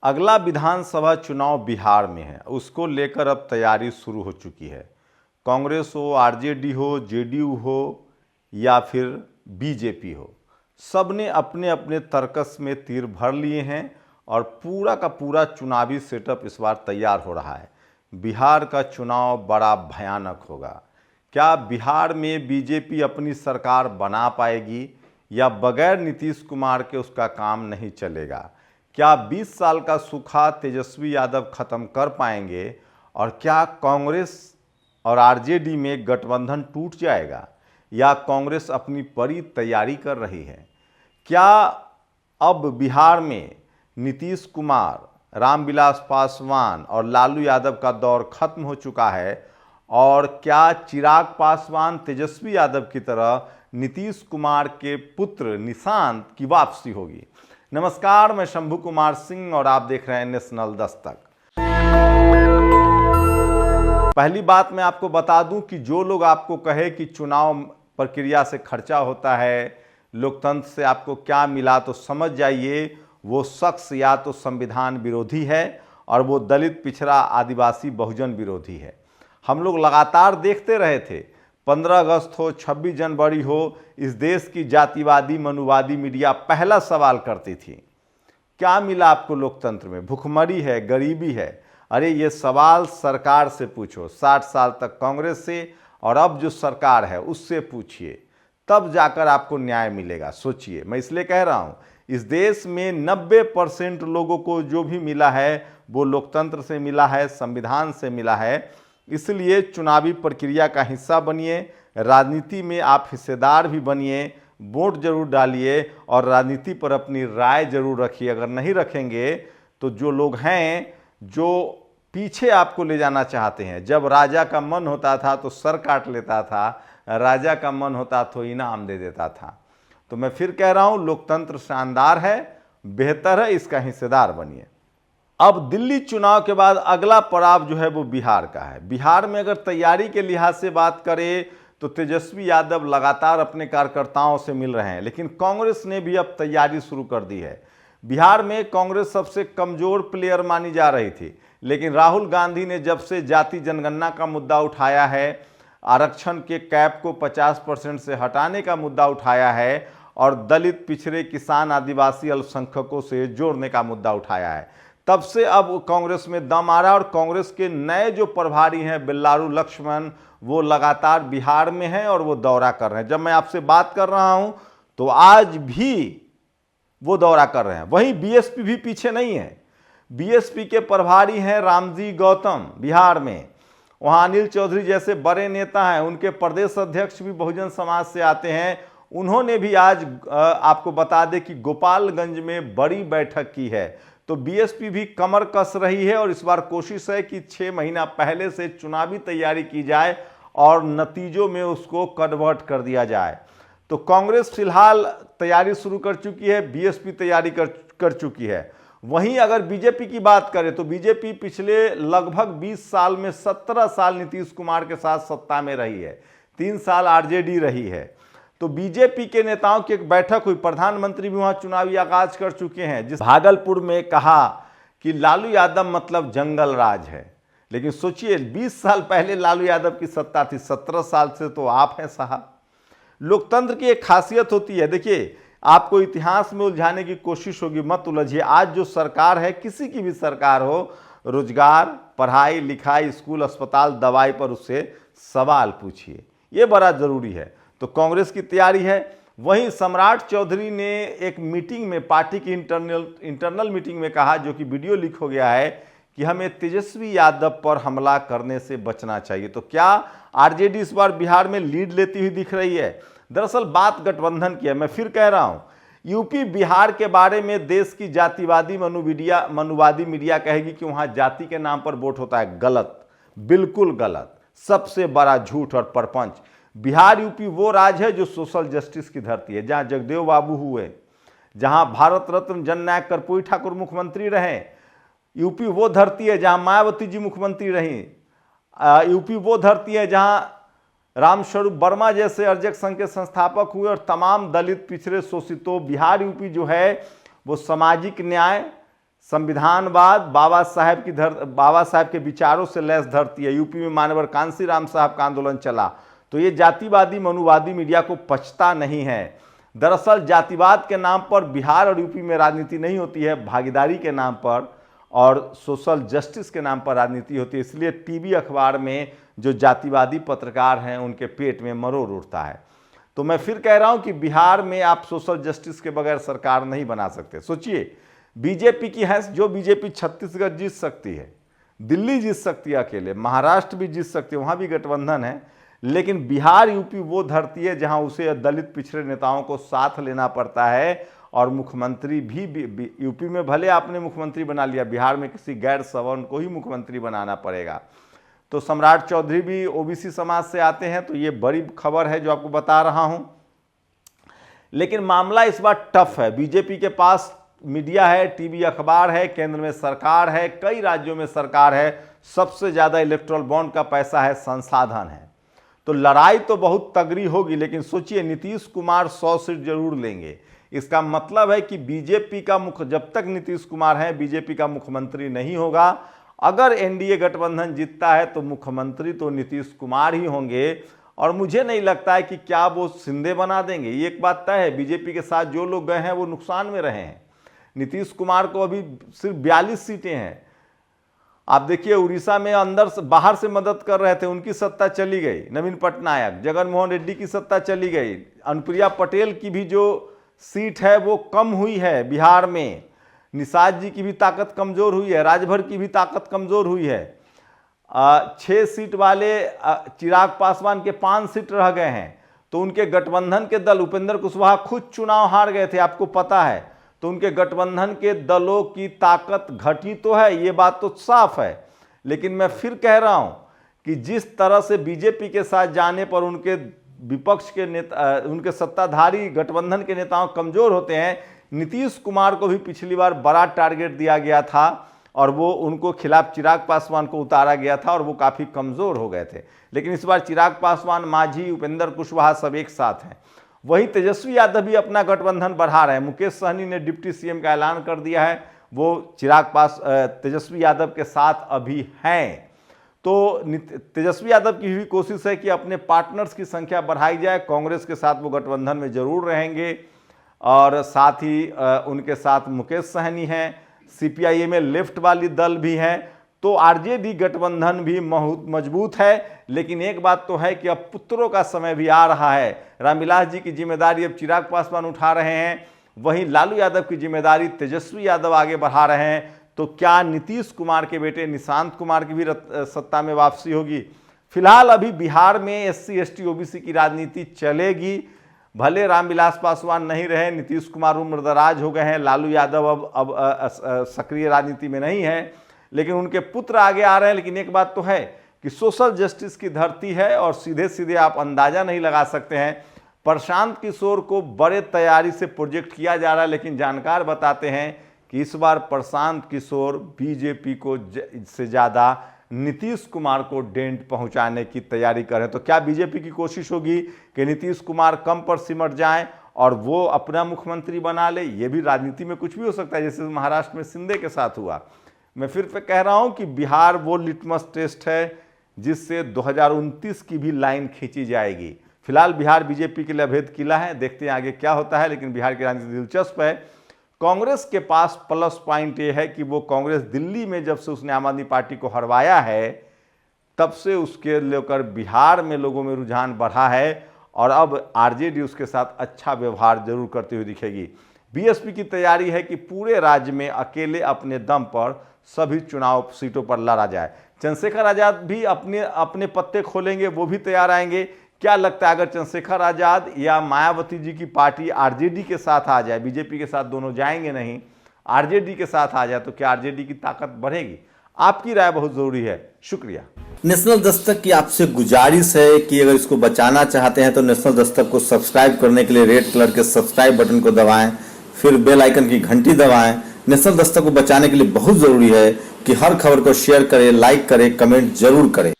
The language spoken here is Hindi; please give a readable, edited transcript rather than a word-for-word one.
अगला विधानसभा चुनाव बिहार में है, उसको लेकर अब तैयारी शुरू हो चुकी है। कांग्रेस हो, आरजेडी हो, जेडीयू हो या फिर बीजेपी हो, सब ने अपने अपने तर्कस में तीर भर लिए हैं और पूरा का पूरा चुनावी सेटअप इस बार तैयार हो रहा है। बिहार का चुनाव बड़ा भयानक होगा। क्या बिहार में बीजेपी अपनी सरकार बना पाएगी या बगैर नीतीश कुमार के उसका काम नहीं चलेगा? क्या 20 साल का सूखा तेजस्वी यादव खत्म कर पाएंगे और क्या कांग्रेस और आरजेडी में गठबंधन टूट जाएगा या कांग्रेस अपनी पूरी तैयारी कर रही है? क्या अब बिहार में नीतीश कुमार, रामविलास पासवान और लालू यादव का दौर खत्म हो चुका है और क्या चिराग पासवान तेजस्वी यादव की तरह नीतीश कुमार के पुत्र निशांत की वापसी होगी? नमस्कार, मैं शंभू कुमार सिंह और आप देख रहे हैं नेशनल दस्तक। पहली बात मैं आपको बता दूं कि जो लोग आपको कहे कि चुनाव प्रक्रिया से खर्चा होता है, लोकतंत्र से आपको क्या मिला, तो समझ जाइए वो शख्स या तो संविधान विरोधी है और वो दलित, पिछड़ा, आदिवासी, बहुजन विरोधी है। हम लोग लगातार देखते रहे थे, 15 अगस्त हो, 26 जनवरी हो, इस देश की जातिवादी, मनुवादी मीडिया पहला सवाल करती थी, क्या मिला आपको लोकतंत्र में? भुखमरी है, गरीबी है। अरे ये सवाल सरकार से पूछो, 60 साल तक कांग्रेस से और अब जो सरकार है उससे पूछिए, तब जाकर आपको न्याय मिलेगा। सोचिए, मैं इसलिए कह रहा हूँ, इस देश में 90% लोगों को जो भी मिला है वो लोकतंत्र से मिला है, संविधान से मिला है। इसलिए चुनावी प्रक्रिया का हिस्सा बनिए, राजनीति में आप हिस्सेदार भी बनिए, वोट जरूर डालिए और राजनीति पर अपनी राय जरूर रखिए। अगर नहीं रखेंगे तो जो लोग हैं जो पीछे आपको ले जाना चाहते हैं, जब राजा का मन होता था तो सर काट लेता था, राजा का मन होता तो इनाम दे देता था। तो मैं फिर कह रहा हूं, लोकतंत्र शानदार है, बेहतर है, इसका हिस्सेदार बनिए। अब दिल्ली चुनाव के बाद अगला पड़ाव जो है वो बिहार का है। बिहार में अगर तैयारी के लिहाज से बात करें तो तेजस्वी यादव लगातार अपने कार्यकर्ताओं से मिल रहे हैं, लेकिन कांग्रेस ने भी अब तैयारी शुरू कर दी है। बिहार में कांग्रेस सबसे कमजोर प्लेयर मानी जा रही थी, लेकिन राहुल गांधी ने जब से जाति जनगणना का मुद्दा उठाया है, आरक्षण के कैप को 50% से हटाने का मुद्दा उठाया है और दलित, पिछड़े, किसान, आदिवासी, अल्पसंख्यकों से जोड़ने का मुद्दा उठाया है, तब से अब कांग्रेस में दम आ रहा है। और कांग्रेस के नए जो प्रभारी हैं बेल्लारू लक्ष्मण, वो लगातार बिहार में हैं और वो दौरा कर रहे हैं। जब मैं आपसे बात कर रहा हूं तो आज भी वो दौरा कर रहे हैं। वहीं बीएसपी भी पीछे नहीं है। बीएसपी के प्रभारी हैं रामजी गौतम बिहार में, वहां अनिल चौधरी जैसे बड़े नेता हैं, उनके प्रदेश अध्यक्ष भी बहुजन समाज से आते हैं। उन्होंने भी आज आपको बता दें कि गोपालगंज में बड़ी बैठक की है। तो बीएसपी भी कमर कस रही है और इस बार कोशिश है कि 6 महीना पहले से चुनावी तैयारी की जाए और नतीजों में उसको कन्वर्ट कर दिया जाए। तो कांग्रेस फिलहाल तैयारी शुरू कर चुकी है, बीएसपी तैयारी कर चुकी है। वहीं अगर बीजेपी की बात करें तो बीजेपी पिछले लगभग 20 साल में 17 साल नीतीश कुमार के साथ सत्ता में रही है, 3 साल आरजेडी रही है। तो बीजेपी के नेताओं की एक बैठक हुई, प्रधानमंत्री भी वहां चुनावी आगाज कर चुके हैं, जिस भागलपुर में कहा कि लालू यादव मतलब जंगल राज है। लेकिन सोचिए, 20 साल पहले लालू यादव की सत्ता थी, 17 साल से तो आप हैं साहब। लोकतंत्र की एक खासियत होती है, देखिए, आपको इतिहास में उलझाने की कोशिश होगी, मत उलझिए। आज जो सरकार है, किसी की भी सरकार हो, रोजगार, पढ़ाई लिखाई, स्कूल, अस्पताल, दवाई पर उससे सवाल पूछिए, ये बड़ा जरूरी है। तो कांग्रेस की तैयारी है। वहीं सम्राट चौधरी ने एक मीटिंग में, पार्टी की इंटरनल मीटिंग में कहा, जो कि वीडियो लीक हो गया है, कि हमें तेजस्वी यादव पर हमला करने से बचना चाहिए। तो क्या आरजेडी इस बार बिहार में लीड लेती हुई दिख रही है? दरअसल बात गठबंधन की है। मैं फिर कह रहा हूं, यूपी बिहार के बारे में देश की जातिवादी, मनुवादी मीडिया कहेगी कि वहां जाति के नाम पर वोट होता है। गलत, बिल्कुल गलत, सबसे बड़ा झूठ और परपंच। बिहार, यूपी वो राज्य है जो सोशल जस्टिस की धरती है, जहां जगदेव बाबू हुए, जहां भारत रत्न जननायक कर्पूरी ठाकुर मुख्यमंत्री रहे। यूपी वो धरती है जहां मायावती जी मुख्यमंत्री रही। यूपी वो धरती है जहां रामस्वरूप वर्मा जैसे अर्जक संघ के संस्थापक हुए और तमाम दलित, पिछड़े, शोषितों। बिहार, यूपी जो है वो सामाजिक न्याय, संविधानवाद बाबा साहब के विचारों से लैस धरती है। यूपी में मानवर कांसीराम साहब का आंदोलन चला, तो ये जातिवादी मनुवादी मीडिया को पचता नहीं है। दरअसल जातिवाद के नाम पर बिहार और यूपी में राजनीति नहीं होती है, भागीदारी के नाम पर और सोशल जस्टिस के नाम पर राजनीति होती है। इसलिए टीवी अखबार में जो जातिवादी पत्रकार हैं उनके पेट में मरोड़ उठता है। तो मैं फिर कह रहा हूं कि बिहार में आप सोशल जस्टिस के बगैर सरकार नहीं बना सकते। सोचिए, बीजेपी की है, जो बीजेपी छत्तीसगढ़ जीत सकती है, दिल्ली जीत सकती है अकेले, महाराष्ट्र भी जीत सकती है, वहां भी गठबंधन है, लेकिन बिहार यूपी वो धरती है जहां उसे दलित पिछड़े नेताओं को साथ लेना पड़ता है। और मुख्यमंत्री भी यूपी में भले आपने मुख्यमंत्री बना लिया, बिहार में किसी गैर सवर्ण को ही मुख्यमंत्री बनाना पड़ेगा। तो सम्राट चौधरी भी ओबीसी समाज से आते हैं, तो ये बड़ी खबर है जो आपको बता रहा हूं। लेकिन मामला इस बार टफ है। बीजेपी के पास मीडिया है, टीवी अखबार है, केंद्र में सरकार है, कई राज्यों में सरकार है, सबसे ज्यादा इलेक्ट्रल बॉन्ड का पैसा है, संसाधन है। तो लड़ाई तो बहुत तगड़ी होगी। लेकिन सोचिए, नीतीश कुमार 100 सीट जरूर लेंगे। इसका मतलब है कि बीजेपी का जब तक नीतीश कुमार है, बीजेपी का मुख्यमंत्री नहीं होगा। अगर एनडीए गठबंधन जीतता है तो मुख्यमंत्री तो नीतीश कुमार ही होंगे। और मुझे नहीं लगता है कि क्या वो शिंदे बना देंगे। ये एक बात तय है, बीजेपी के साथ जो लोग गए हैं वो नुकसान में रहे हैं। नीतीश कुमार को अभी सिर्फ 42 सीटें हैं। आप देखिए, उड़ीसा में अंदर से बाहर से मदद कर रहे थे, उनकी सत्ता चली गई। नवीन पटनायक, जगन मोहन रेड्डी की सत्ता चली गई। अनुप्रिया पटेल की भी जो सीट है वो कम हुई है बिहार में। निषाद जी की भी ताकत कमजोर हुई है, राजभर की भी ताकत कमजोर हुई है। 6 सीट वाले चिराग पासवान के 5 सीट रह गए हैं। तो उनके गठबंधन के दल, उपेंद्र कुशवाहा खुद चुनाव हार गए थे, आपको पता है। तो उनके गठबंधन के दलों की ताकत घटी तो है, ये बात तो साफ है। लेकिन मैं फिर कह रहा हूं कि जिस तरह से बीजेपी के साथ जाने पर उनके विपक्ष के नेता, उनके सत्ताधारी गठबंधन के नेताओं कमजोर होते हैं। नीतीश कुमार को भी पिछली बार बड़ा टारगेट दिया गया था और वो उनको खिलाफ चिराग पासवान को उतारा गया था और वो काफ़ी कमज़ोर हो गए थे। लेकिन इस बार चिराग पासवान, मांझी, उपेंद्र कुशवाहा सब एक साथ हैं। वहीं तेजस्वी यादव भी अपना गठबंधन बढ़ा रहे हैं। मुकेश सहनी ने डिप्टी सीएम का ऐलान कर दिया है, वो तेजस्वी यादव के साथ अभी हैं। तो तेजस्वी यादव की भी कोशिश है कि अपने पार्टनर्स की संख्या बढ़ाई जाए। कांग्रेस के साथ वो गठबंधन में जरूर रहेंगे और साथ ही उनके साथ मुकेश सहनी हैं, सीपीआईएम में लेफ्ट वाली दल भी हैं। तो आरजेडी गठबंधन भी मजबूत है। लेकिन एक बात तो है कि अब पुत्रों का समय भी आ रहा है। रामविलास जी की जिम्मेदारी अब चिराग पासवान उठा रहे हैं, वहीं लालू यादव की जिम्मेदारी तेजस्वी यादव आगे बढ़ा रहे हैं। तो क्या नीतीश कुमार के बेटे निशांत कुमार की भी सत्ता में वापसी होगी? फिलहाल अभी बिहार में एससी एसटी ओबीसी की राजनीति चलेगी। भले रामविलास पासवान नहीं रहे, नीतीश कुमार उम्रदराज हो गए हैं, लालू यादव अब सक्रिय राजनीति में नहीं है, लेकिन उनके पुत्र आगे आ रहे हैं। लेकिन एक बात तो है कि सोशल जस्टिस की धरती है और सीधे सीधे आप अंदाजा नहीं लगा सकते हैं। प्रशांत किशोर को बड़े तैयारी से प्रोजेक्ट किया जा रहा है, लेकिन जानकार बताते हैं कि इस बार प्रशांत किशोर बीजेपी को से ज़्यादा नीतीश कुमार को डेंट पहुंचाने की तैयारी करें। तो क्या बीजेपी की कोशिश होगी कि नीतीश कुमार कम पर सिमट जाएं और वो अपना मुख्यमंत्री बना ले? ये भी राजनीति में कुछ भी हो सकता है, जैसे महाराष्ट्र में शिंदे के साथ हुआ। मैं फिर कह रहा हूं कि बिहार वो लिटमस टेस्ट है जिससे 2029 की भी लाइन खींची जाएगी। फिलहाल बिहार बीजेपी के लिए अभेद किला है, देखते हैं आगे क्या होता है। लेकिन बिहार की राजनीति दिलचस्प है। कांग्रेस के पास प्लस पॉइंट ये है कि वो कांग्रेस दिल्ली में जब से उसने आम आदमी पार्टी को हरवाया है तब से उसके लेकर बिहार में लोगों में रुझान बढ़ा है और अब आरजेडी उसके साथ अच्छा व्यवहार जरूर करती हुई दिखेगी। बीएसपी की तैयारी है कि पूरे राज्य में अकेले अपने दम पर सभी चुनाव सीटों पर लड़ा जाए। चंद्रशेखर आजाद भी अपने पत्ते खोलेंगे, वो भी तैयार आएंगे। क्या लगता है, अगर चंद्रशेखर आजाद या मायावती जी की पार्टी आरजेडी के साथ आ जाए, बीजेपी के साथ दोनों जाएंगे नहीं, आरजेडी के साथ आ जाए, तो क्या आरजेडी की ताकत बढ़ेगी? आपकी राय बहुत जरूरी है। शुक्रिया। नेशनल दस्तक की आपसे गुजारिश है कि अगर इसको बचाना चाहते हैं तो नेशनल दस्तक को सब्सक्राइब करने के लिए रेड कलर के सब्सक्राइब बटन को दबाएं, फिर बेल आइकन की घंटी दबाएं। नेशनल दस्तक को बचाने के लिए बहुत जरूरी है कि हर खबर को शेयर करें, लाइक करें, कमेंट जरूर करें।